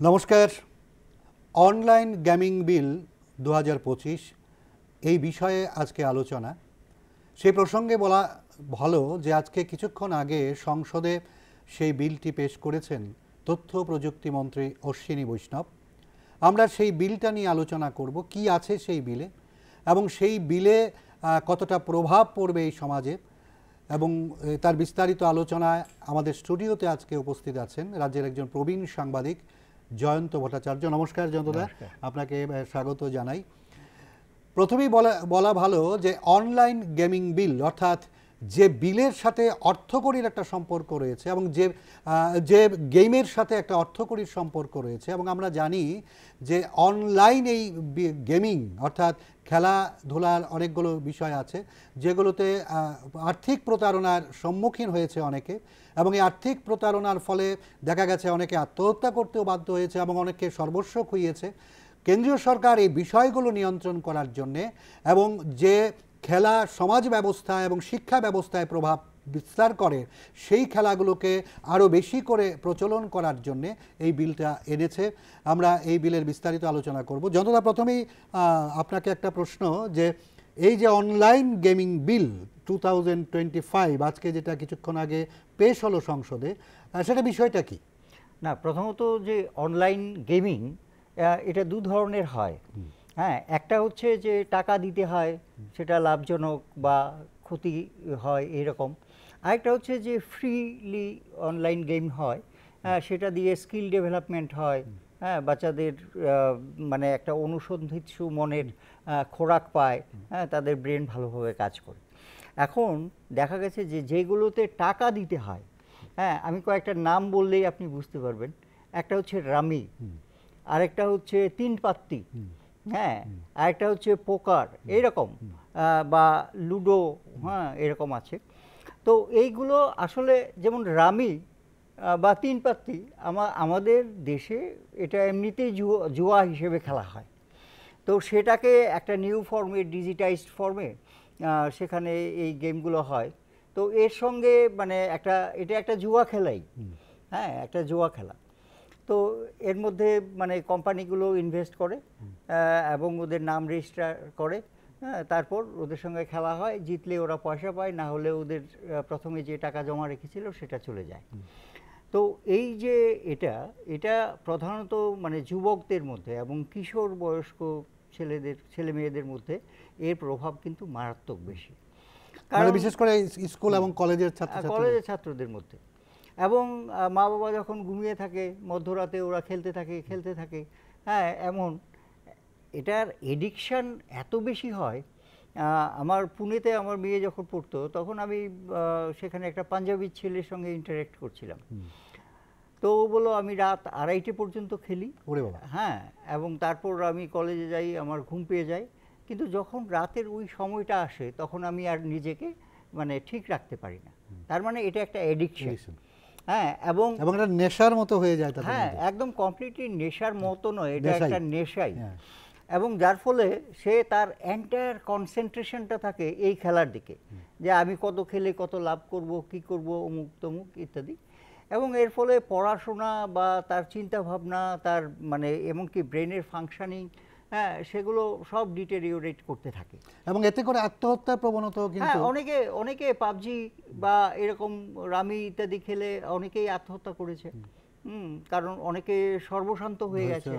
নমস্কার। Online gaming বিল 2025 এই বিষয়ে আজকে আলোচনা। সেই প্রসঙ্গে বলা ভালো যে আজকে কিছুক্ষণ আগে সংসদে সেই বিলটি পেশ করেছেন তথ্য প্রযুক্তি মন্ত্রী অশ্বিনী বৈষ্ণব। আমরা সেই বিলটা নিয়ে আলোচনা করব, কি আছে সেই বিলে এবং সেই বিলে কতটা প্রভাব পড়বে এই সমাজে, এবং তার বিস্তারিত আলোচনায় আমাদের স্টুডিওতে আজকে উপস্থিত আছেন রাজ্যের একজন প্রবীণ সাংবাদিক জয়ন্ত ভট্টাচার্য। নমস্কার জয়ন্তদা, আপনাকে স্বাগত জানাই। প্রথমেই বলা ভালো যে অনলাইন গেমিং বিল অর্থাৎ যে বিলের সাথে অর্থকরীর একটা সম্পর্ক রয়েছে এবং যে গেমের সাথে একটা অর্থকরীর সম্পর্ক রয়েছে, এবং আমরা জানি যে অনলাইন এই গেমিং অর্থাৎ খেলাধুলার অনেকগুলো বিষয় আছে যেগুলোতে আর্থিক প্রতারণার সম্মুখীন হয়েছে অনেকে, এবং এই আর্থিক প্রতারণার ফলে দেখা গেছে অনেকে আত্মহত্যা করতেও বাধ্য হয়েছে এবং অনেকে সর্বস্ব খুইয়েছে। কেন্দ্রীয় সরকার এই বিষয়গুলো নিয়ন্ত্রণ করার জন্যে এবং যে খেলা সমাজ ব্যবস্থা এবং শিক্ষা ব্যবস্থায় প্রভাব বিস্তার করে সেই খেলাগুলোকে আরও বেশি করে প্রচলন করার জন্যে এই বিলটা এনেছে। আমরা এই বিলের বিস্তারিত আলোচনা করব। যতটা প্রথমেই আপনাকে একটা প্রশ্ন, যে এই যে অনলাইন গেমিং বিল 2025 আজকে যেটা কিছুক্ষণ আগে পেশ হলো সংসদে, সেটা বিষয়টা কি? না, প্রথমত যে অনলাইন গেমিং এটা দু ধরনের হয়। হ্যাঁ, একটা হচ্ছে যে টাকা দিতে হয়, সেটা লাভজনক বা ক্ষতি হয় এরকম। আরেকটা হচ্ছে যে ফ্রিলি অনলাইন গেম হয়, সেটা দিয়ে স্কিল ডেভেলপমেন্ট হয়। হ্যাঁ, বাচ্চাদের মানে একটা অনুসন্ধিৎসু মনের খোরাক পায়, হ্যাঁ, তাদের ব্রেন ভালোভাবে কাজ করে। এখন দেখা গেছে যে যেগুলোতে টাকা দিতে হয়, হ্যাঁ, আমি কয়েকটা নাম বললেই আপনি বুঝতে পারবেন। একটা হচ্ছে রামি, আরেকটা হচ্ছে তিন পাত্তি, হ্যাঁ, আরেকটা হচ্ছে পোকার এইরকম, বা লুডো, হ্যাঁ, এরকম আছে। তো এইগুলো আসলে যেমন রামি বা তিন পাত্তি আমাদের দেশে এটা এমনিতেই জুয়া হিসেবে খেলা হয়। তো সেটাকে একটা নিউ ফর্মে, ডিজিটাইজড ফর্মে সেখানে এই গেমগুলো হয়। তো এর সঙ্গে মানে এটা একটা জুয়া খেলাই, হ্যাঁ, একটা জুয়া খেলা। তো এর মধ্যে মানে কোম্পানিগুলো ইনভেস্ট করে এবং ওদের নাম রেজিস্টার করে, হ্যাঁ, তারপর ওদের সঙ্গে খেলা হয়। জিতলে ওরা পয়সা পায়, না হলে ওদের প্রথমে যে টাকা জমা রেখেছিল সেটা চলে যায়। তো এই যে এটা প্রধানত মানে যুবকদের মধ্যে এবং কিশোর বয়স্ক ছেলে মেয়েদের মধ্যে এর প্রভাব কিন্তু মারাত্মক বেশি, কারণ বিশেষ করে স্কুল এবং কলেজের ছাত্রদের মধ্যে। এবং মা বাবা যখন ঘুমিয়ে থাকে, মধ্যরাতে ওরা খেলতে থাকে, হ্যাঁ, এমন এটার এডিকশান এত বেশি হয়। আমার পুনেতে আমার মেয়ে যখন পড়তো তখন আমি সেখানে একটা পাঞ্জাবি ছেলের সঙ্গে ইন্টারেক্ট করছিলাম। তো ও বললো আমি রাত 2:30 পর্যন্ত খেলি, হ্যাঁ, এবং তারপর আমি কলেজে যাই, আমার ঘুম পেয়ে যায়। কিন্তু যখন রাতের ওই সময়টা আসে তখন আমি আর নিজেকে মানে ঠিক রাখতে পারি না। তার মানে এটা একটা এডিকশন, হ্যাঁ, এবং এটা নেশার মতো হয়ে যায়। হ্যাঁ, একদম কমপ্লিটলি নেশার মতো নয়, এটা একটা নেশাই। এবং যার ফলে সে তার এন্টায়ার কনসেন্ট্রেশনটা থাকে এই খেলার দিকে, যে আমি কত খেলে কত লাভ করব, কি করব, অমুক তমুক ইত্যাদি। এবং এর ফলে পড়াশোনা বা তার চিন্তা ভাবনা, তার মানে এমনকি ব্রেনের ফাংশনিং, হ্যাঁ, সেগুলো সব ডিটেরিওরেট করতে থাকে। এবং এতে করে আত্মহত্যার প্রবণতাও কিন্তু, হ্যাঁ, অনেকে পাবজি বা এরকম রামি ইত্যাদি খেলে অনেকেই আত্মহত্যা করেছে। কারণ অনেকে সর্বশান্ত হয়ে গেছে,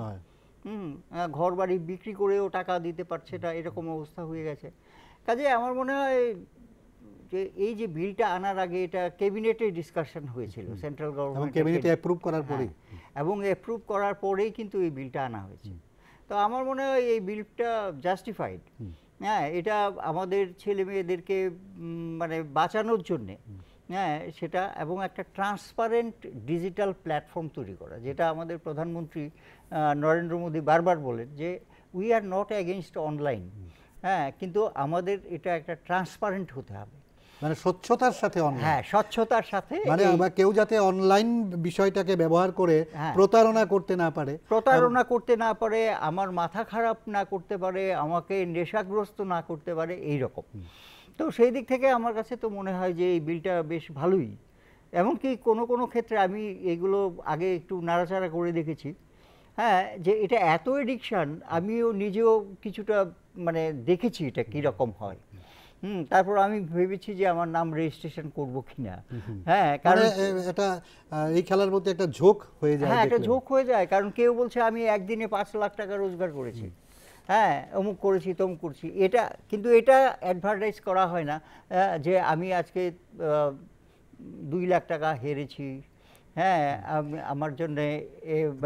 ঘর বাড়ি বিক্রি করেও টাকা দিতে পারছে না, এরকম অবস্থা হয়ে গেছে। কাজে আমার মনে হয় যে এই যে বিলটা আনার আগে এটা ক্যাবিনেটে ডিসকাশন হয়েছিল, সেন্ট্রাল গভর্নমেন্ট ক্যাবিনেটে অ্যাপ্রুভ করার পরেই, এবং অ্যাপ্রুভ করার পরেই কিন্তু এই বিলটা আনা হয়েছে। তো আমার মনে হয় এই বিলটা জাস্টিফাইড। হ্যাঁ, এটা আমাদের ছেলে মেয়েদেরকে মানে বাঁচানোর জন্যে, হ্যাঁ, সেটা, এবং একটা ট্রান্সপারেন্ট ডিজিটাল প্ল্যাটফর্ম তৈরি করা, যেটা আমাদের প্রধানমন্ত্রী নরেন্দ্র মোদী বারবার বলেন যে we are not against online, হ্যাঁ, কিন্তু আমাদের এটা একটা ট্রান্সপারেন্ট হতে হবে, মানে স্বচ্ছতার সাথে, হ্যাঁ, স্বচ্ছতার সাথে, মানে কেউ যাতে অনলাইন বিষয়টাকে ব্যবহার করে প্রতারণা করতে না পারে, আমার মাথা খারাপ না করতে পারে, আমাকে নেশাগ্রস্ত না করতে পারে, এই রকম। তো সেই দিক থেকে আমার কাছে তো মনে হয় যে এই বিলটা বেশ ভালোই। এমনকি কোনো ক্ষেত্রে আমি এগুলো আগে একটু নাড়াচাড়া করে দেখেছি, হ্যাঁ, যে এটা এত এডিকশন, আমিও নিজেও কিছুটা মানে দেখেছি এটা কীরকম হয়। তারপর আমি ভেবেছি যে আমার নাম রেজিস্ট্রেশন করবো কিনা। হ্যাঁ, মানে কারণ এটা এই খেলার প্রতি একটা ঝোঁক হয়ে যায় হ্যাঁ, একটা দেখলে। ঝোঁক হয়ে যায়, কারণ কেউ বলছে আমি একদিনে ৫ লাখ টাকা রোজগার করেছি, হ্যাঁ অমুক করেছি তমুক করছি। এটা কিন্তু এটা অ্যাডভার্টাইজ করা হয় না যে আমি আজকে ২ লাখ টাকা হেরেছি, হ্যাঁ আমার জন্য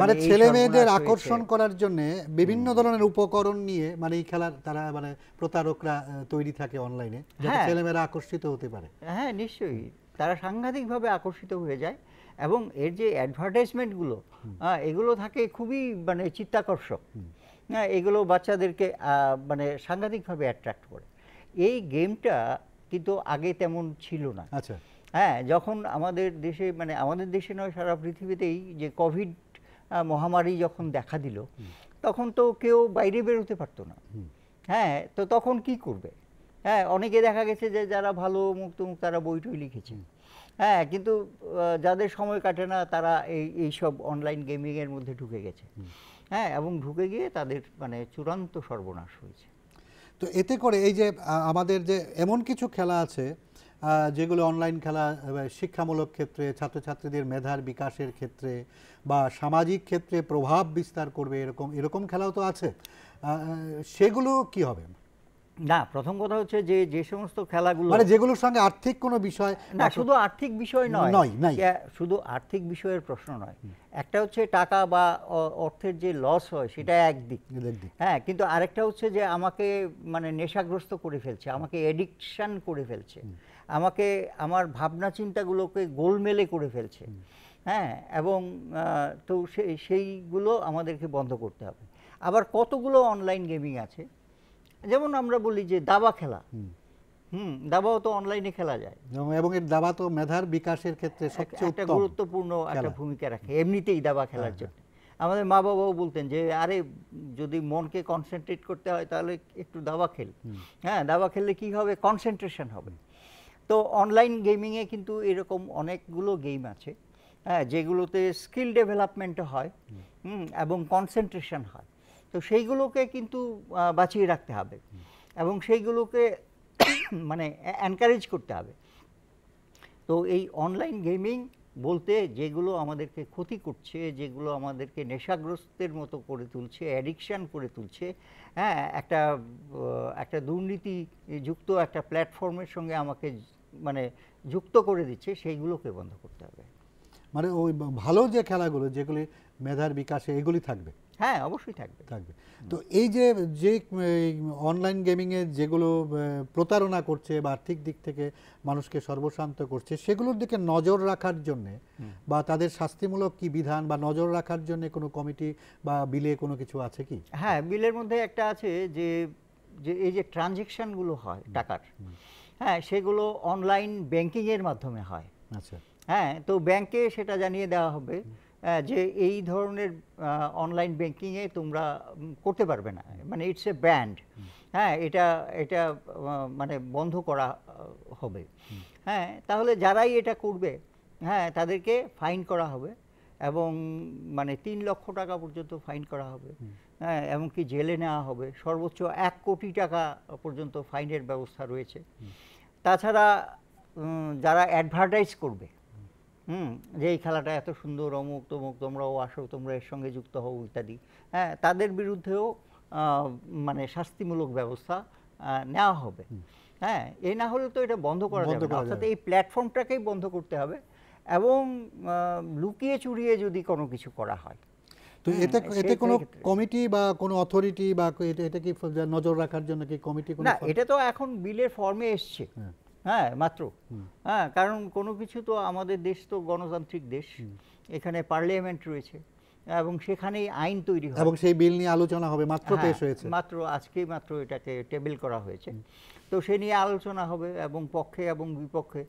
মানে এই ছেলে মেয়েদের সর্বনাশ হয়েছে। আকর্ষণ করার জন্য বিভিন্ন ধরনের উপকরণ নিয়ে মানে এই খেলার তারা মানে প্রতারকরা তৈরি থাকে অনলাইনে, যাতে হ্যাঁ। ছেলেমেয়েরা আকর্ষিত হতে পারে। হ্যাঁ, নিশ্চয়ই তারা সাংঘাতিকভাবে আকর্ষিত হয়ে যায়, এবং এর যে অ্যাডভার্টাইজমেন্টগুলো এগুলো থাকে খুবই মানে চিত্তাকর্ষক। হ্যাঁ, এগুলো বাচ্চাদেরকে মানে সাংঘাতিকভাবে অ্যাট্রাক্ট করে। এই গেমটা কিন্তু আগে তেমন ছিল না। আচ্ছা। হ্যাঁ, যখন আমাদের দেশে, মানে আমাদের দেশে নয় সারা পৃথিবীতেই, যে কোভিড মহামারী যখন দেখা দিল, তখন তো কেউ বাইরে বেরোতে পারতো না। হ্যাঁ, তো তখন কি করবে? হ্যাঁ, অনেকে দেখা গেছে যে যারা ভালো মুক্ত তারা বই টই লিখেছে। হ্যাঁ, কিন্তু যাদের সময় কাটে না তারা এইসব অনলাইন গেমিংয়ের মধ্যে ঢুকে গেছে। হ্যাঁ, এবং ঢুকে গিয়ে তাদের মানে চূড়ান্ত সর্বনাশ হয়েছে। তো এতে করে এই যে আমাদের যে এমন কিছু খেলা আছে যেগুলো অনলাইন খেলা শিক্ষামূলক ক্ষেত্রে, ছাত্রছাত্রীদের মেধার বিকাশের ক্ষেত্রে বা সামাজিক ক্ষেত্রে প্রভাব বিস্তার করবে, এরকম এরকম খেলাও তো আছে। সেগুলো কি হবে? না, প্রথম কথা হচ্ছে যে যে সমস্ত খেলাগুলো মানে যেগুলোর সঙ্গে আর্থিক কোনো বিষয় না, শুধু আর্থিক বিষয় নয়, নাই। শুধু আর্থিক বিষয়ের প্রশ্ন নয়। একটা হচ্ছে টাকা বা অর্থের যে লস হয় সেটা একদিক। হ্যাঁ, কিন্তু আরেকটা হচ্ছে যে আমাকে মানে নেশাগ্রস্ত করে ফেলছে, আমাকে এডিকশন করে ফেলছে, আমাকে আমার ভাবনা চিন্তাগুলোকে গোলমেলে করে ফেলছে। হ্যাঁ, এবং তো সেইগুলো আমাদেরকে বন্ধ করতে হবে। আবার কতগুলো অনলাইন গেমিং আছে, যেমন আমরা বলি যে দাবা খেলা। দাবাও তো অনলাইনে খেলা যায়, এবং এর দাবা তো মেধার বিকাশের ক্ষেত্রে সবচেয়ে একটা উত্তম গুরুত্বপূর্ণ একটা ভূমিকা রাখে এমনিতেই দাবা খেলার জন্য। আমাদের মা বাবাও বলতেন যে আরে যদি মনকে কনসেন্ট্রেট করতে হয় তাহলে একটু দাবা খেল। হ্যাঁ, দাবা খেললে কি হবে? কনসেন্ট্রেশন হবে। তো অনলাইন গেমিংয়ে কিন্তু এরকম অনেকগুলো গেম আছে, হ্যাঁ, যেগুলোতে স্কিল ডেভেলপমেন্ট হয় এবং কনসেন্ট্রেশন হয়। তো সেইগুলোকে কিন্তু বাঁচিয়ে রাখতে হবে, এবং সেইগুলোকে মানে এনকারেজ করতে হবে। তো এই অনলাইন গেমিং বলতে যেগুলো আমাদেরকে ক্ষতি করছে, যেগুলো আমাদেরকে নেশাগ্রস্তের মতো করে তুলছে, অ্যাডিকশান করে তুলছে, হ্যাঁ, একটা দুর্নীতি যুক্ত একটা প্ল্যাটফর্মের সঙ্গে আমাকে মানে যুক্ত করে দিচ্ছে, সেইগুলোকে বন্ধ করতে হবে। মানে ওই ভালো যে খেলাগুলো যেগুলি মেধার বিকাশে, এগুলি থাকবে। হ্যাঁ, অবশ্যই থাকবে। তো এই যে যে অনলাইন গেমিংয়ে যেগুলো প্রতারণা করছে বা আর্থিক দিক থেকে মানুষকে সর্বশান্ত করছে, সেগুলোর দিকে নজর রাখার জন্যে বা তাদের শাস্তিমূলক কি বিধান বা নজর রাখার জন্য কোনো কমিটি বা বিলে কোনো কিছু আছে কি? হ্যাঁ, বিলের মধ্যে একটা আছে যে এই যে ট্রানজ্যাকশানগুলো হয় টাকার, হ্যাঁ, সেগুলো অনলাইন ব্যাংকিংয়ের মাধ্যমে হয়। আচ্ছা। হ্যাঁ, তো ব্যাংকে সেটা জানিয়ে দেওয়া হবে যে এই ধরনের অনলাইন ব্যাংকিংয়ে তোমরা করতে পারবে না, মানে ইটস এ ব্যান্ড। হ্যাঁ, এটা মানে বন্ধ করা হবে। হ্যাঁ, তাহলে যারাই এটা করবে, হ্যাঁ, তাদেরকে ফাইন করা হবে, এবং মানে ৩ লক্ষ টাকা পর্যন্ত ফাইন করা হবে। হ্যাঁ, এমনকি জেলে নেওয়া হবে, সর্বোচ্চ ১ কোটি টাকা পর্যন্ত ফাইনের ব্যবস্থা রয়েছে। তাছাড়া যারা অ্যাডভার্টাইজ করবে যে এই খেলাটা এত সুন্দর, অমুক তমুক, তোমরাও আসো, তোমরা এর সঙ্গে যুক্ত হও ইত্যাদি, হ্যাঁ, তাদের বিরুদ্ধেও মানে শাস্তিমূলক ব্যবস্থা নেওয়া হবে। হ্যাঁ, এই না হলে তো এটা বন্ধ করা যাবে না, অর্থাৎ এই প্ল্যাটফর্মটাকেই বন্ধ করতে হবে, এবং লুকিয়ে চুরিয়ে যদি কোনো কিছু করা হয়। তো এতে কোনো কমিটি বা কোনো অথরিটি বা এটা কি নজর রাখার জন্য কি কমিটি? না, এটা তো এখন বিলের ফর্মে এসছে। হ্যাঁ, মাত্র। হ্যাঁ, কারণ কোনো কিছু তো, আমাদের দেশ তো গণতান্ত্রিক দেশ, এখানে পার্লামেন্ট রয়েছে এবং সেখানেই আইন তৈরি হয়, এবং সেই বিল নিয়ে আলোচনা হবে, মাত্র পেশ হয়েছে, মাত্র আজকেই মাত্র এটাকে টেবিল করা হয়েছে। তো সে নিয়ে আলোচনা হবে, এবং পক্ষে এবং বিপক্ষে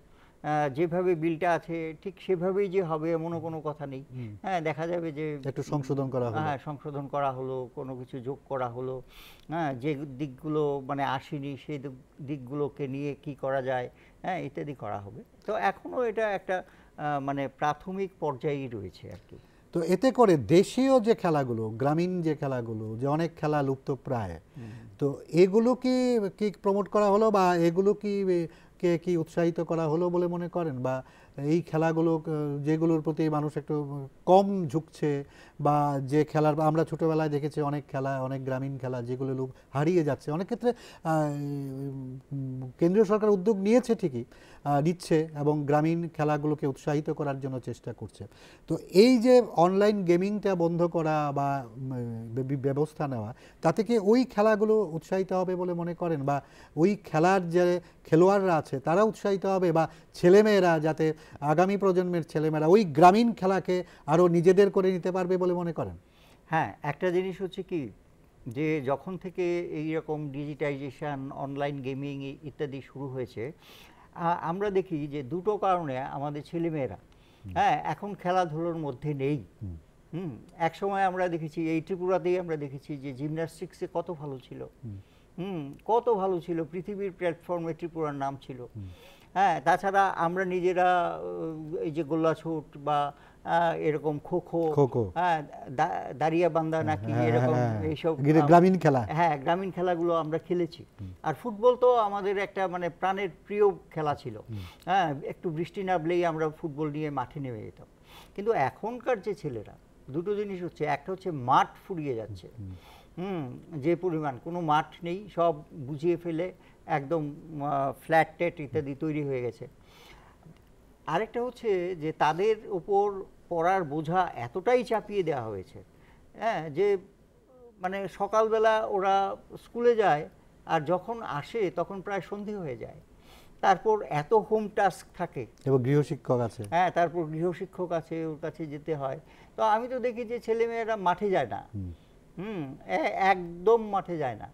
যেভাবে বিলটা আছে ঠিক সেভাবেই যে হবে এমনও কোনো কথা নেই। হ্যাঁ, দেখা যাবে যে একটু সংশোধন করা হলো, হ্যাঁ, সংশোধন করা হলো, কোনো কিছু যোগ করা হলো, হ্যাঁ, যে দিকগুলো মানে আসেনি সেই দিকগুলোকে নিয়ে কি করা যায়, হ্যাঁ, ইত্যাদি করা হবে। তো এখনও এটা একটা মানে প্রাথমিক পর্যায়েই রয়েছে আর কি। তো এতে করে দেশীয় যে খেলাগুলো, গ্রামীণ যে খেলাগুলো, যে অনেক খেলা লুপ্ত প্রায়, তো এগুলো কি কি প্রমোট করা হলো, বা এগুলো কি কে কি উৎসাহিত করা হলো বলে মনে করেন? বা এই খেলাগুলো যেগুলোর প্রতি মানুষ একটু কম ঝুঁকছে, বা যে খেলার আমরা ছোটবেলায় দেখেছি অনেক খেলা, অনেক গ্রামীণ খেলা যেগুলো লোক হারিয়ে যাচ্ছে, অনেক ক্ষেত্রে কেন্দ্রীয় সরকার উদ্যোগ নিয়েছে ঠিকই, নিচ্ছে এবং গ্রামীণ খেলাগুলোকে উৎসাহিত করার জন্য চেষ্টা করছে। তো এই যে অনলাইন গেমিংটা বন্ধ করা বা ব্যবস্থা নেওয়া, তাতে কি ওই খেলাগুলো উৎসাহিত হবে বলে মনে করেন? বা ওই খেলার যে খেলোয়াড়রা আছে তারা উৎসাহিত হবে, বা ছেলেমেয়েরা যাতে আগামী প্রজন্মের ছেলেমেয়েরা ওই গ্রামীণ খেলাকে আরও নিজেদের করে নিতে পারবে বলে মনে করেন? হ্যাঁ, একটা জিনিস হচ্ছে কি, যে যখন থেকে এই রকম ডিজিটাইজেশন, অনলাইন গেমিং ইত্যাদি শুরু হয়েছে, আমরা দেখি যে দুটো কারণে আমাদের ছেলেমেয়েরা হ্যাঁ এখন খেলাধুলোর মধ্যে নেই। এক সময় আমরা দেখেছি, এই ত্রিপুরাতেই আমরা দেখেছি যে জিমন্যাস্টিক্সে কত ভালো ছিল, কত ভালো ছিল, পৃথিবীর প্ল্যাটফর্মে ত্রিপুরার নাম ছিল। হ্যাঁ, তাছাড়া আমরা নিজেরা এই যে গোল্লাছুট বা এরকম খো খো, হ্যাঁ দাঁড়িয়া বান্দা নাকি এরকম এইসব গ্রামীণ খেলা, হ্যাঁ গ্রামীণ খেলাগুলো আমরা খেলেছি। আর ফুটবল তো আমাদের একটা মানে প্রাণের প্রিয় খেলা ছিল। হ্যাঁ, একটু বৃষ্টি নামলেই আমরা ফুটবল নিয়ে মাঠে নেমে যেতাম। কিন্তু এখনকার যে ছেলেরা, দুটো জিনিস হচ্ছে, একটা হচ্ছে মাঠ ফুরিয়ে যাচ্ছে, যে পরিমাণ কোনো মাঠ নেই, সব বুঝিয়ে ফেলে একদম ফ্ল্যাট টেট ইত্যাদি তৈরি হয়ে গেছে। আরেকটা হচ্ছে যে তাদের উপর পড়ার বোঝা এতটাই চাপিয়ে দেওয়া হয়েছে, হ্যাঁ, যে মানে সকালবেলা ওরা স্কুলে যায় আর যখন আসে তখন প্রায় সন্ধে হয়ে যায়। তারপর এত হোম টাস্ক থাকে, এবং গৃহশিক্ষক আছে, হ্যাঁ তারপর গৃহশিক্ষক আছে, ওর কাছে যেতে হয়। তো আমি তো দেখি যে ছেলেমেয়েরা মাঠে যায় না, একদম মাঠে যায় না।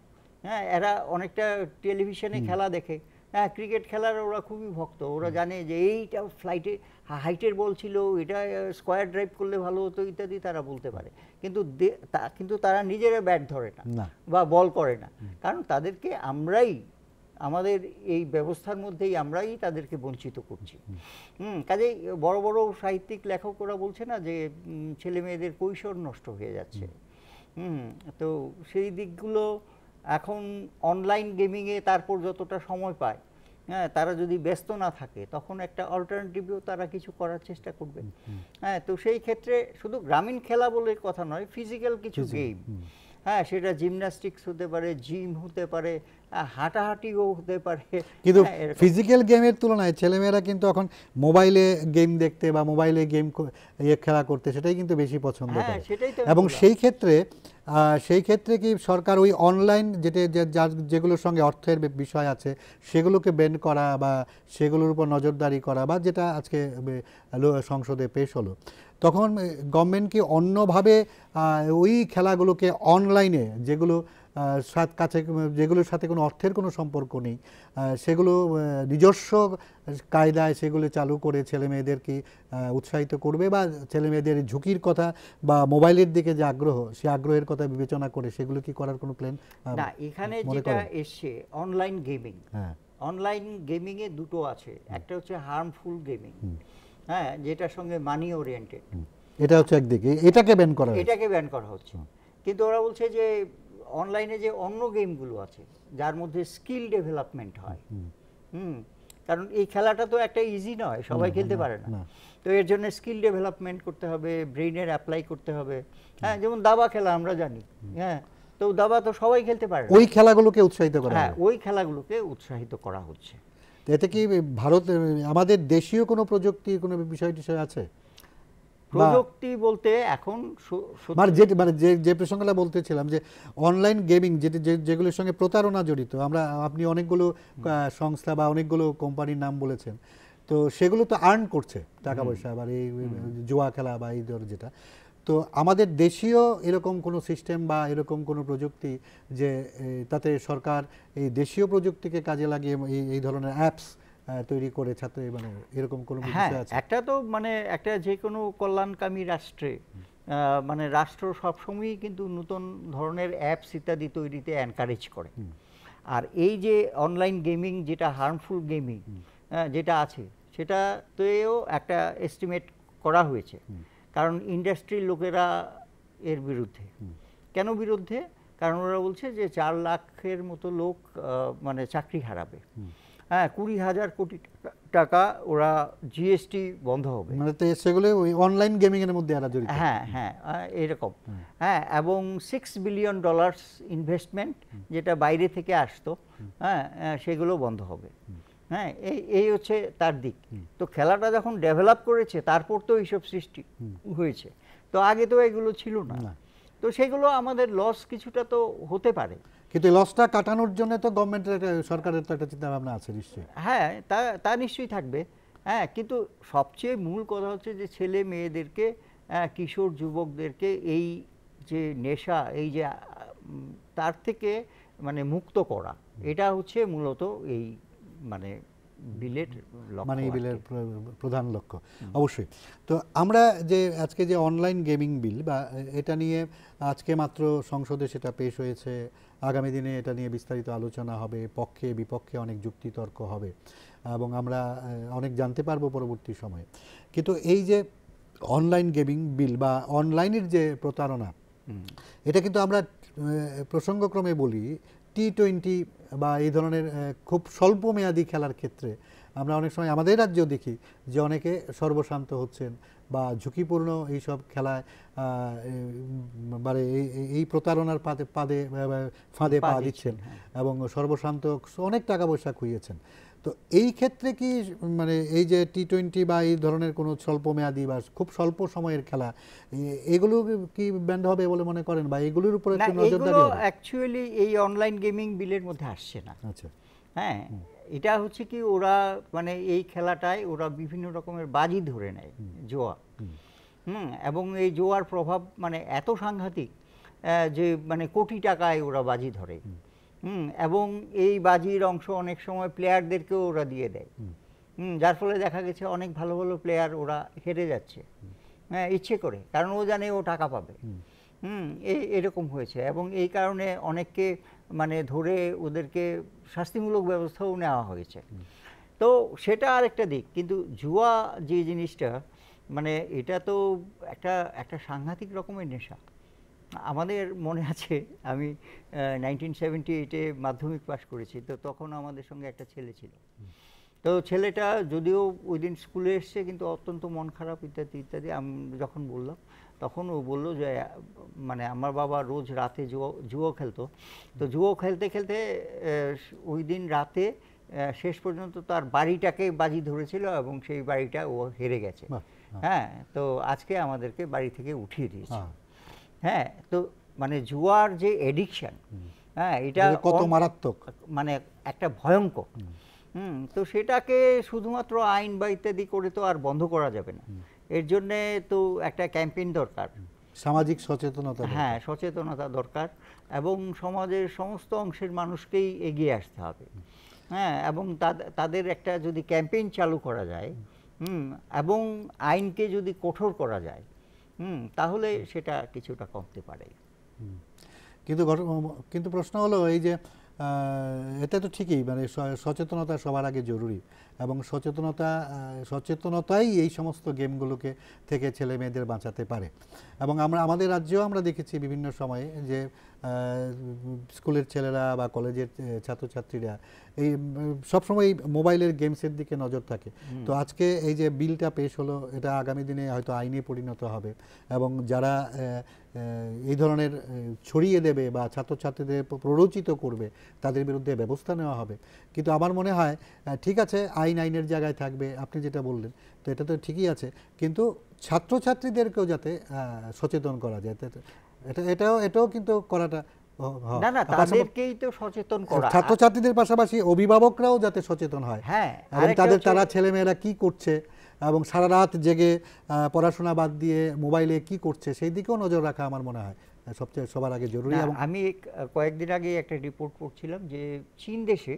হ্যাঁ, এরা অনেকটা টেলিভিশনে খেলা দেখে। হ্যাঁ, ক্রিকেট খেলার ওরা খুবই ভক্ত, ওরা জানে যে এইটা ফ্লাইটে হাইটের বল ছিল, এটা স্কোয়ার ড্রাইভ করলে ভালো হতো ইত্যাদি তারা বলতে পারে, কিন্তু তারা নিজেরা ব্যাট ধরে না বা বল করে না, কারণ তাদেরকে আমরাই আমাদের এই ব্যবস্থার মধ্যেই আমরাই তাদেরকে বঞ্চিত করছি। কাজেই বড় বড় সাহিত্যিক লেখকরা বলছে না যে ছেলে মেয়েদের কৈশোর নষ্ট হয়ে যাচ্ছে। তো সেই দিকগুলো এখন অনলাইন গেমিংয়ে তারপর যতটা সময় পায়, হ্যাঁ তারা যদি ব্যস্ত না থাকে তখন একটা অল্টারনেটিভও তারা কিছু করার চেষ্টা করবে। হ্যাঁ, তো সেই ক্ষেত্রে শুধু গ্রামীণ খেলা বলে কথা নয়, ফিজিক্যাল কিছু গেম, হ্যাঁ সেটা জিমন্যাস্টিক্স হতে পারে, জিম হতে পারে, হাঁটাহাঁটিও হতে পারে। কিন্তু ফিজিক্যাল গেমের তুলনায় ছেলেমেয়েরা কিন্তু এখন মোবাইলে গেম দেখতে বা মোবাইলে গেম খেলা করতে সেটাই কিন্তু বেশি পছন্দ করে। এবং সেই ক্ষেত্রে কি সরকার ওই অনলাইন যেগুলোর সঙ্গে অর্থের বিষয় আছে সেগুলোকে ব্যান করা বা সেগুলোর উপর নজরদারি করা, বা যেটা আজকে সংসদে পেশ হলো, তখন গভর্নমেন্ট কি অন্যভাবে ওই খেলাগুলোকে অনলাইনে যেগুলোর সাথে কোনো অর্থের কোনো সম্পর্ক নেই, সেগুলো নিজস্ব কায়দায় সেগুলো চালু করে ছেলেমেয়েদের কি উৎসাহিত করবে, বা ছেলেমেয়েদের ঝুঁকির কথা বা মোবাইলের দিকে যে আগ্রহ, সেই আগ্রহের কথা বিবেচনা করে সেগুলো কি করার কোনো প্ল্যান? না, এখানে যেটা এসছে অনলাইন গেমিং, অনলাইন গেমিংয়ে দুটো আছে, একটা হচ্ছে হার্মফুল গেমিং, হ্যাঁ যেটার সঙ্গে মানি ওরিয়েন্টেড, এটা হচ্ছে একদিকে, এটাকে ব্যান করা হচ্ছে। কিন্তু ওরা বলছে যে অনলাইনে যে অন্য গেমগুলো আছে যার মধ্যে স্কিল ডেভেলপমেন্ট হয়, কারণ এই খেলাটা তো একটা ইজি নয়, সবাই খেলতে পারে না, তো এর জন্য স্কিল ডেভেলপমেন্ট করতে হবে, ব্রেইনের অ্যাপ্লাই করতে হবে। হ্যাঁ, যেমন দাবা খেলা আমরা জানি, হ্যাঁ তো দাবা তো সবাই খেলতে পারে, ওই খেলাগুলোকে উৎসাহিত করা, হ্যাঁ ওই খেলাগুলোকে উৎসাহিত করা হচ্ছে। এতে কি আমাদের দেশীয় কোনো প্রযুক্তি কোনো বিষয় আছে? প্রযুক্তি বলতে এখন মানে যে প্রসঙ্গটা বলতেছিলাম যে অনলাইন গেমিং যেগুলোর সঙ্গে প্রতারণা জড়িত, আপনি অনেকগুলো সংস্থা বা অনেকগুলো কোম্পানির নাম বলেছেন, তো সেগুলো তো আর্ন করছে টাকা পয়সা, আবার এই জুয়া খেলা বা এই ধর যেটা, তো আমাদের দেশীয় এরকম কোনো সিস্টেম বা এরকম কোনো প্রযুক্তি যে তাতে সরকার এই দেশীয় প্রযুক্তিকে কাজে লাগিয়ে এই ধরনের অ্যাপস তৈরি করে ছাত্র, মানে এরকম কোনো বিষয় আছে? একটা তো মানে একটা যে কোনো কল্যাণকামী রাষ্ট্রে মানে রাষ্ট্র সবসময়ই কিন্তু নতুন ধরনের অ্যাপস ইত্যাদি তৈরিতে এনকারেজ করে। আর এই যে অনলাইন গেমিং যেটা হার্মফুল গেমিং যেটা আছে সেটাতেও একটা এস্টিমেট করা হয়েছে, কারণ ইন্ডাস্ট্রির লোকেরা এর বিরুদ্ধে। কেন বিরুদ্ধে? কারণ ওরা বলছে যে 4 লাখের মতো লোক মানে চাকরি হারাবে। হ্যাঁ, 20,000 কোটি টাকা ওরা জিএসটি বন্ধ হবে। মানে তো সেগুলো ওই অনলাইন গেমিং এর মধ্যে এরা জড়িত। হ্যাঁ হ্যাঁ, এরকম। হ্যাঁ, এবং $6 বিলিয়ন ইনভেস্টমেন্ট যেটা বাইরে থেকে আসতো, হ্যাঁ, সেগুলো বন্ধ হবে। হ্যাঁ, এই হচ্ছে তার দিক। তো খেলাটা যখন ডেভেলপ করেছে তারপর তো এইসব সৃষ্টি হয়েছে, তো আগে তো এগুলো ছিল না। তো সেগুলো আমাদের লস কিছুটা তো হতে পারে, কিন্তু লসটা কাটানোর জন্য তো গভর্নমেন্টের সরকারের তো একটা চিন্তা ভাবনা আছে নিশ্চয়ই। হ্যাঁ, তা নিশ্চয়ই থাকবে। হ্যাঁ, কিন্তু সবচেয়ে মূল কথা হচ্ছে যে ছেলে মেয়েদেরকে, কিশোর যুবকদেরকে এই যে নেশা, এই যে তার থেকে মানে মুক্ত করা, এটা হচ্ছে মূলত এই মানে বিলের লক্ষ্য, মানে এই বিলের প্রধান লক্ষ্য। অবশ্যই। তো আমরা যে আজকে যে অনলাইন গেমিং বিল বা এটা নিয়ে আজকে মাত্র সংসদে সেটা পেশ হয়েছে, আগামী দিনে এটা নিয়ে বিস্তারিত আলোচনা হবে, পক্ষে বিপক্ষে অনেক যুক্তিতর্ক হবে এবং আমরা অনেক জানতে পারবো পরবর্তী সময়ে। কিন্তু এই যে অনলাইন গেমিং বিল বা অনলাইনের যে প্রতারণা, এটা কিন্তু আমরা প্রসঙ্গক্রমে বলি T20 বা এই ধরনের খুব স্বল্প মেয়াদী খেলার ক্ষেত্রে আমরা অনেক সময় আমাদের রাজ্যেও দেখি যে অনেকে সর্বশান্ত হচ্ছেন বা ঝুঁকিপূর্ণ এইসব খেলায় মানে এই প্রতারণার ফাঁদে পা দিচ্ছেন এবং সর্বশান্ত অনেক টাকা পয়সা খুইয়েছেন। তো এই ক্ষেত্রে কি মানে এই যে T20 বা এই ধরনের কোনো স্বল্প মেয়াদী বা খুব স্বল্প সময়ের খেলা, এগুলো কি ব্যান্ড হবে বলে মনে করেন বা এগুলোর উপরে একটু নজরদারি হবে? অ্যাকচুয়ালি এই অনলাইন গেমিং বিলের মধ্যে আসছে না। আচ্ছা, হ্যাঁ, এটা হচ্ছে কি ওরা মানে এই খেলাটায় ওরা বিভিন্ন রকমের বাজি ধরে নেয়, জুয়া। এবং এই জুয়ার প্রভাব মানে এত সাংঘাতিক যে মানে কোটি টাকায় ওরা বাজি ধরে। এবং এই বাজির অংশ অনেক সময় প্লেয়ারদেরকেও ওরা দিয়ে দেয়। যার ফলে দেখা গেছে অনেক ভালো ভালো প্লেয়ার ওরা হেরে যাচ্ছে, হ্যাঁ, ইচ্ছে করে, কারণ ও জানে ও টাকা পাবে। এরকম হয়েছে এবং এই কারণে অনেককে মানে ধরে ওদেরকে শাস্তিমূলক ব্যবস্থাও নেওয়া হয়েছে। তো সেটা আরেকটা দিক। কিন্তু জুয়া যে জিনিসটা মানে এটা তো একটা সাংঘাতিক রকমের নেশা। আমাদের মনে আছে আমি 1978-এ মাধ্যমিক পাশ করেছি, তো তখন আমাদের সঙ্গে একটা ছেলে ছিল। তো ছেলেটা যদিও ওই দিন স্কুলে এসছে কিন্তু অত্যন্ত মন খারাপ ইত্যাদি ইত্যাদি। আমি যখন বললাম তখন ও বললো যে মানে আমার বাবা রোজ রাতে জুয়ো খেলতো, তো জুয়ো খেলতে খেলতে ওই দিন রাতে শেষ পর্যন্ত তার বাড়িটাকে বাজি ধরেছিল এবং সেই বাড়িটা ও হেরে গেছে। হ্যাঁ, তো আজকে আমাদেরকে বাড়ি থেকে উঠিয়ে দিয়েছে। হ্যাঁ, তো মানে জুয়ার যে এডিকশন, হ্যাঁ, এটা কত মারাত্মক, মানে একটা ভয়ঙ্কর। তো সেটাকে শুধুমাত্র আইন বা ইত্যাদি করে তো আর বন্ধ করা যাবে না। এর জন্যে তো একটা ক্যাম্পেইন দরকার, সামাজিক সচেতনতা। হ্যাঁ, সচেতনতা দরকার এবং সমাজের সমস্ত অংশের মানুষকেই এগিয়ে আসতে হবে। হ্যাঁ, এবং তাদের একটা যদি ক্যাম্পেইন চালু করা যায়, এবং আইনকে যদি কঠোর করা যায়, তাহলে সেটা কিছুটা কমতে পারে। কিন্তু প্রশ্ন হলো এই যে এটা তো ঠিকই, মানে সচেতনতা সবার আগে জরুরি এবং সচেতনতাই এই সমস্ত গেমগুলোকে থেকে ছেলে মেয়েদের বাঁচাতে পারে। এবং আমাদের রাজ্যেও আমরা দেখেছি বিভিন্ন সময়ে যে স্কুলের ছেলেরা বা কলেজের ছাত্রছাত্রীরা এই সবসময় মোবাইলের গেমসের দিকে নজর থাকে। তো আজকে এই যে বিলটা পেশ হলো, এটা আগামী দিনে হয়তো আইনে পরিণত হবে এবং যারা এই ধরনের ছড়িয়ে দেবে বা ছাত্রছাত্রীদের প্ররোচিত করবে তাদের বিরুদ্ধে ব্যবস্থা নেওয়া হবে। কিন্তু আমার মনে হয় ঠিক আছে, আইনের জায়গায় থাকবে, আপনি যেটা বললেন, তো এটা তো ঠিকই আছে, কিন্তু ছাত্রছাত্রীদেরকেও যাতে সচেতন করা যায়, এটাও কিন্তু করাটা না না, তাদেরকেই তো সচেতন করা, ছাত্রছাত্রীদের পাশাপাশি অভিভাবকরাও যাতে সচেতন হয়। হ্যাঁ, এবং তারা ছেলেমেয়েরা কি করছে এবং সারা রাত জেগে পড়াশোনা বাদ দিয়ে মোবাইলে কি করছে সেই দিকেও নজর রাখা আমার মনে হয় সবার আগে জরুরি। এবং আমি কয়েকদিন আগে একটা রিপোর্ট পড়ছিলাম যে চীন দেশে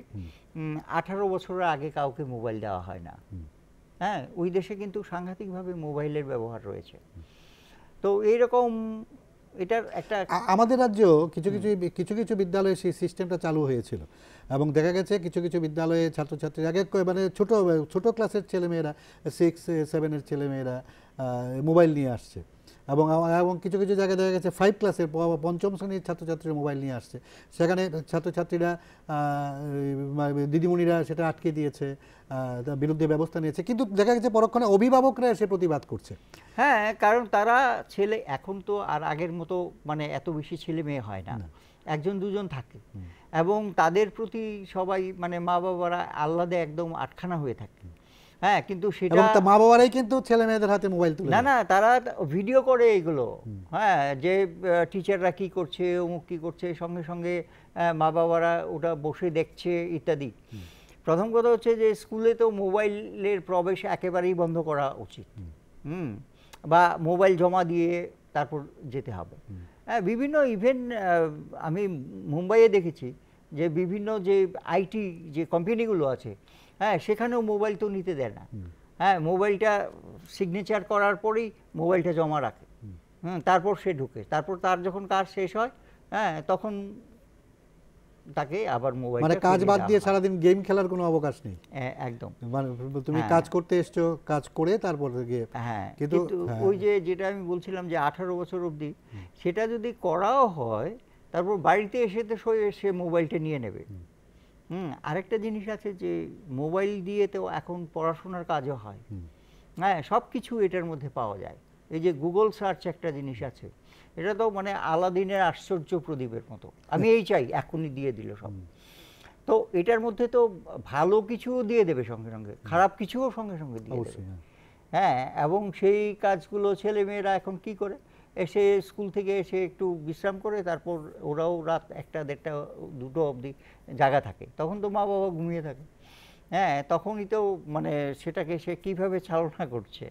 18 বছরের আগে কাউকে মোবাইল দেওয়া হয় না। হ্যাঁ, ওই দেশে কিন্তু সাংঘাতিকভাবে মোবাইলের ব্যবহার রয়েছে। তো এইরকম এটার একটা আমাদের রাজ্যেও কিছু কিছু বিদ্যালয়ে সেই সিস্টেমটা চালু হয়েছিল এবং দেখা গেছে কিছু কিছু বিদ্যালয়ে ছাত্রছাত্রী আগে মানে ছোট ক্লাসের ছেলেমেয়েরা, 6-7-এর ছেলেমেয়েরা মোবাইল নিয়ে আসছে, এবং এবং কিছু কিছু জায়গায় দেখা গেছে 5 ক্লাসের পঞ্চম শ্রেণীর ছাত্রছাত্রীরা মোবাইল নিয়ে আসছে, সেখানে ছাত্রছাত্রীরা দিদিমণিরা সেটা আটকে দিয়েছে, তার বিরুদ্ধে ব্যবস্থা নিয়েছে, কিন্তু দেখা গেছে পরক্ষণে অভিভাবকরা এসে প্রতিবাদ করছে। হ্যাঁ, কারণ তারা ছেলে এখন তো আর আগের মতো মানে এত বেশি ছেলে মেয়ে হয় না, একজন দুজন থাকে, এবং তাদের প্রতি সবাই মানে মা বাবারা আহ্লাদে একদম আটখানা হয়ে থাকে। হ্যাঁ, কিন্তু সেটা মা বাবারাই কিন্তু ছেলে মেয়েদের হাতে মোবাইল তুলে না, তারা ভিডিও করে এগুলো। হ্যাঁ, যে টিচাররা কি করছে, অমুক কি করছে, সঙ্গে সঙ্গে মা বাবারা ওটা বসে দেখছে ইত্যাদি। প্রথম কথা হচ্ছে যে স্কুলে তো মোবাইলের প্রবেশ একেবারেই বন্ধ করা উচিত, বা মোবাইল জমা দিয়ে তারপর যেতে হবে। হ্যাঁ, বিভিন্ন ইভেন্ট আমি মুম্বাইয়ে দেখেছি যে বিভিন্ন যে আইটি যে কোম্পানিগুলো আছে, হ্যাঁ, সেখানেও মোবাইল তো নিতে দেয় না। হ্যাঁ, মোবাইলটা সিগনেচার করার পরেই মোবাইলটা জমা রাখে, তারপর সে ঢুকে, তারপর তার যখন কাজ শেষ হয়, হ্যাঁ, তখন তাকে আবার মোবাইল, মানে কাজ বাদ দিয়ে সারাদিন গেম খেলার কোনো অবকাশ নেই। একদম, মানে তুমি কাজ করতে এসছো, কাজ করে তারপর গিয়ে। হ্যাঁ, কিন্তু ওই যে যেটা আমি বলছিলাম যে 18 বছর অবধি সেটা যদি করাও হয়, তারপর বাড়িতে এসে তো সে মোবাইলটা নিয়ে নেবে। আরেকটা জিনিস আছে যে মোবাইল দিয়ে তো এখন পড়াশোনার কাজও হয়। হ্যাঁ, সব কিছু এটার মধ্যে পাওয়া যায়। এই যে গুগল সার্চ একটা জিনিস আছে, এটা তো মানে আলাদিনের আশ্চর্য প্রদীপের মতো, আমি এই চাই এখনই দিয়ে দিল সব। তো এটার মধ্যে তো ভালো কিছুও দিয়ে দেবে সঙ্গে সঙ্গে, খারাপ কিছুও সঙ্গে সঙ্গে দিয়ে দেবে। হ্যাঁ, এবং সেই কাজগুলো ছেলেমেয়েরা এখন কি করে, এসে স্কুল থেকে এসে একটু বিশ্রাম করে তারপর ওরাও রাত 1টা 1:30 2টো অবধি জাগা থাকে, তখন তো মা বাবা ঘুমিয়ে থাকে। হ্যাঁ, তখনই তো মানে সেটাকে সে কিভাবে চালনা করছে,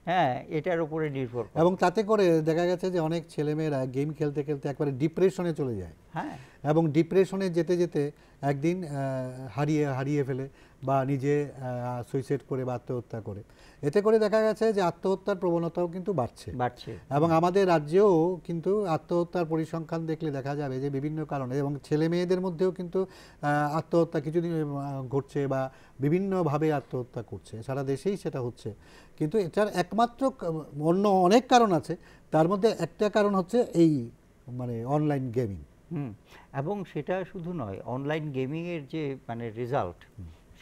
হ্যাঁ, এটার উপরে নির্ভর করে। এবং তাতে করে দেখা গেছে যে অনেক ছেলেমেয়েরা গেম খেলতে খেলতে একবারে ডিপ্রেশনে চলে যায়। হ্যাঁ, এবং ডিপ্রেশনে যেতে যেতে একদিন হারিয়ে ফেলে, বা নিজে সুইসাইড করে বা আত্মহত্যা করে। এতে করে দেখা গেছে যে আত্মহত্যার প্রবণতাও কিন্তু বাড়ছে। এবং আমাদের রাজ্যেও কিন্তু আত্মহত্যার পরিসংখ্যান দেখলে দেখা যাবে যে বিভিন্ন কারণে, এবং ছেলে মেয়েদের মধ্যেও কিন্তু আত্মহত্যা কিছুদিন ঘটছে, বা বিভিন্নভাবে আত্মহত্যা করছে, সারা দেশেই সেটা হচ্ছে। কিন্তু এটার একমাত্র অন্য অনেক কারণ আছে, তার মধ্যে একটা কারণ হচ্ছে এই মানে অনলাইন গেমিং। এবং সেটা শুধু নয়, অনলাইন গেমিংয়ের যে মানে রেজাল্ট,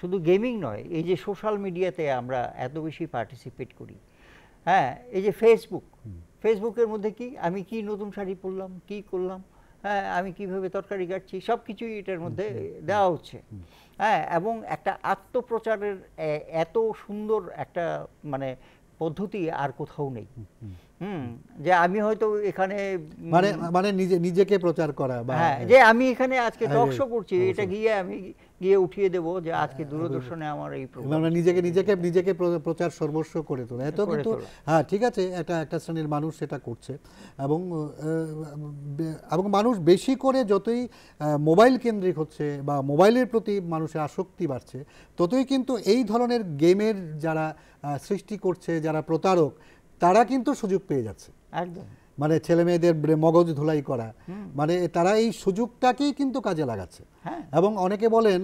শুধু গেমিং নয়, এই যে সোশ্যাল মিডিয়াতে আমরা এত বেশি পার্টিসিপেট করি। হ্যাঁ, এই যে ফেসবুকের মধ্যে কি আমি কি নতুন শাড়ি পরলাম, কি করলাম, হ্যাঁ, আমি কিভাবে তরকারি কাটছি, সব কিছুই এটার মধ্যে দেওয়া হচ্ছে। হ্যাঁ, এবং একটা আত্মপ্রচারের এত সুন্দর একটা মানে পদ্ধতি আর কোথাও নেই। যে আমি হয়তো এখানে মানে নিজেকে প্রচার করা, হ্যাঁ, যে আমি এখানে আজকে টক শো করছি, এটা আমি গিয়ে উঠিয়ে দেবো যে আজকে দূরদর্শনে আমার এই প্রোগ্রাম, নিজেকে প্রচার সর্বস্ব করে তোলা। এত কিন্তু হ্যাঁ, ঠিক আছে, একটা শ্রেণীর মানুষ সেটা করছে, এবং মানুষ বেশি করে যতই মোবাইল কেন্দ্রিক হচ্ছে বা মোবাইলের প্রতি মানুষের আসক্তি বাড়ছে, ততই কিন্তু এই ধরনের গেমের যারা সৃষ্টি করছে, যারা প্রতারক, তারা কিন্তু সুযোগ পেয়ে যাচ্ছে। একদম, মানে ছেলে মেয়েদের মগজ ধুলাই করা, মানে তারা এই সুযোগটাকেই কিন্তু কাজে লাগাচ্ছে। এবং অনেকে বলেন,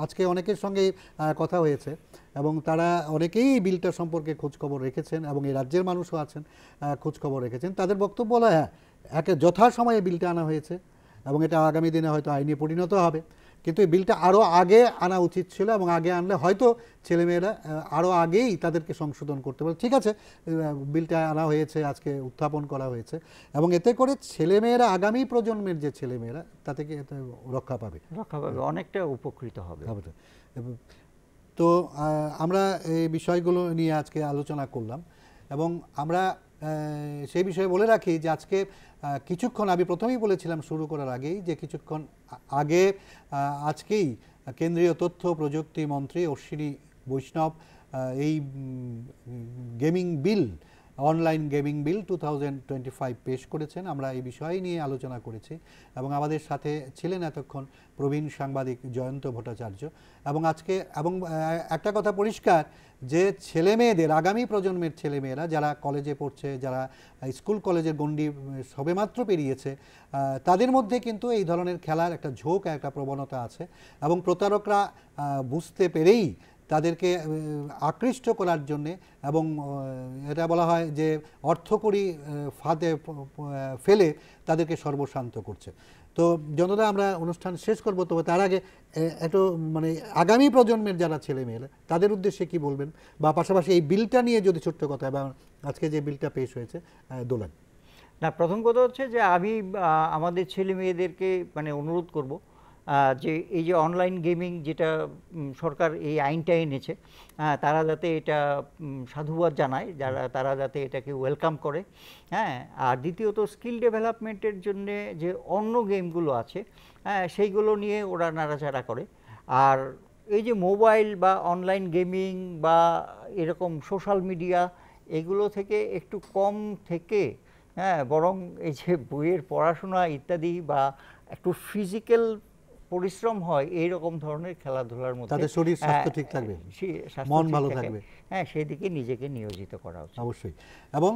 আজকে অনেকের সঙ্গে কথা হয়েছে, এবং তারা অনেকেই এই বিলটা সম্পর্কে খোঁজখবর রেখেছেন, এবং এই রাজ্যের মানুষও আছেন খোঁজখবর রেখেছেন। তাদের বক্তব্য হলো, হ্যাঁ, যথাসময়ে বিলটা আনা হয়েছে, এবং এটা আগামী দিনে হয়তো আইনে পরিণত হবে, কিন্তু এই বিলটা আরও আগে আনা উচিত ছিল, এবং আগে আনলে হয়তো ছেলেমেয়েরা আরও আগেই তাদেরকে সংশোধন করতে পারে। ঠিক আছে, বিলটা আনা হয়েছে, আজকে উত্থাপন করা হয়েছে, এবং এতে করে ছেলেমেয়েরা, আগামী প্রজন্মের যে ছেলেমেয়েরা, তা থেকে রক্ষা পাবে, অনেকটা উপকৃত হবে। তো আমরা এই বিষয়গুলো নিয়ে আজকে আলোচনা করলাম, এবং আমরা সেই বিষয়ে বলে রাখি যে আজকে কিছুক্ষণ, আমি প্রথমেই বলেছিলাম শুরু করার আগেই, যে কিছুক্ষণ আগে আজকেই কেন্দ্রীয় তথ্য প্রযুক্তি মন্ত্রী অশ্বিনী বৈষ্ণব এই গেমিং বিল, অনলাইন গেমিং বিল 2025 পেশ করেছেন। আমরা এই বিষয় নিয়ে আলোচনা করেছি, এবং আমাদের সাথে ছিলেন এতক্ষণ প্রবীণ সাংবাদিক জয়ন্ত ভট্টাচার্য। এবং একটা কথা পরিষ্কার, যে ছেলেমেয়েদের, আগামী প্রজন্মের ছেলেমেয়েরা যারা কলেজে পড়ছে, যারা স্কুল কলেজের গণ্ডি সবেমাত্র পেরিয়েছে, তাদের মধ্যে কিন্তু এই ধরনের খেলার একটা ঝোঁক, একটা প্রবণতা আছে, এবং প্রতারকরা বুঝতে পেরেই তাদেরকে আকৃষ্ট করার জন্যে এবং এটা বলা হয় যে অর্থকড়ি ফাঁদে ফেলে তাদেরকে সর্বশান্ত করছে। তো যতটা আমরা অনুষ্ঠান শেষ করব, তবে তার আগে একটু মানে আগামী প্রজন্মের যারা ছেলেমেয়েরা তাদের উদ্দেশ্যে কি বলবেন, বা পাশাপাশি এই বিলটা নিয়ে যদি ছোট্ট কথা, বা আজকে যে বিলটা পেশ হয়েছে দোলান। না, প্রথম কথা হচ্ছে যে আমি আমাদের ছেলে মেয়েদেরকে মানে অনুরোধ করব যে এই যে অনলাইন গেমিং যেটা সরকার এই আইনটা এনেছে, তারা যাতে এটা সাধুবাদ জানায়, তারা যাতে এটাকে ওয়েলকাম করে। হ্যাঁ, আর দ্বিতীয়ত স্কিল ডেভেলপমেন্টের জন্য যে অন্য গেমগুলো আছে সেইগুলো নিয়ে ওরা নাড়াচাড়া করে। আর এই যে মোবাইল বা অনলাইন গেমিং বা এরকম সোশ্যাল মিডিয়া এগুলো থেকে একটু কম থেকে বরং এই যে বইয়ের পড়াশোনা ইত্যাদি বা একটু ফিজিক্যাল পরিশ্রম হয় এইরকম ধরনের খেলাধুলার মধ্যে তাদের শরীর স্বাস্থ্য ঠিক থাকবে, মন ভালো থাকবে, সেদিকে নিজেকে নিয়োজিত করা উচিত অবশ্যই। এবং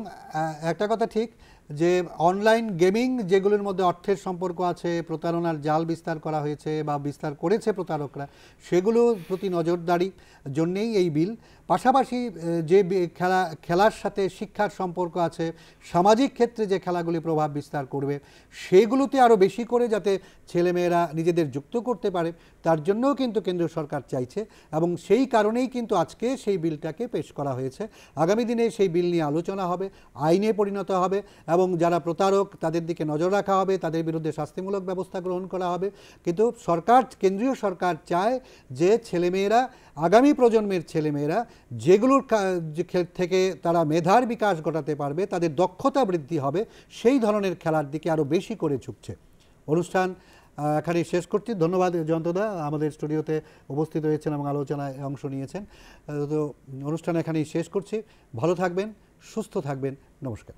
একটা কথা ঠিক যে অনলাইন গেমিং যেগুলোর মধ্যে অর্থের সম্পর্ক আছে, প্রতারণার জাল বিস্তার করা হয়েছে বা বিস্তার করেছে প্রতারকরা, সেগুলোর প্রতি নজরদারি জন্যেই এই বিল। পাশাপাশি যে খেলার সাথে শিক্ষার সম্পর্ক আছে, সামাজিক ক্ষেত্রে যে খেলাগুলি প্রভাব বিস্তার করবে সেগুলোতে আরও বেশি করে যাতে ছেলেমেয়েরা নিজেদের যুক্ত করতে পারে, তার জন্যও কিন্তু কেন্দ্রীয় সরকার চাইছে এবং সেই কারণেই কিন্তু আজকে সেই বিলটাকে পেশ করা হয়েছে। আগামী দিনে সেই বিল নিয়ে আলোচনা হবে, আইনে পরিণত হবে এবং যারা প্রতারক তাদের দিকে নজর রাখা হবে, তাদের বিরুদ্ধে শাস্তিমূলক ব্যবস্থা গ্রহণ করা হবে। কিন্তু কেন্দ্রীয় সরকার চায় যে ছেলেমেয়েরা, আগামী প্রজন্মের ছেলেমেয়েরা যেগুলোর থেকে তারা মেধার বিকাশ ঘটাতে পারবে, তাদের দক্ষতা বৃদ্ধি হবে, সেই ধরনের খেলার দিকে আরও বেশি করে ঝুঁকছে। অনুষ্ঠান এখানেই শেষ করছি। ধন্যবাদ জয়ন্তদা, আমাদের স্টুডিওতে উপস্থিত হয়েছেন এবং আলোচনায় অংশ নিয়েছেন। তো অনুষ্ঠান এখানেই শেষ করছি। ভালো থাকবেন, সুস্থ থাকবেন, নমস্কার।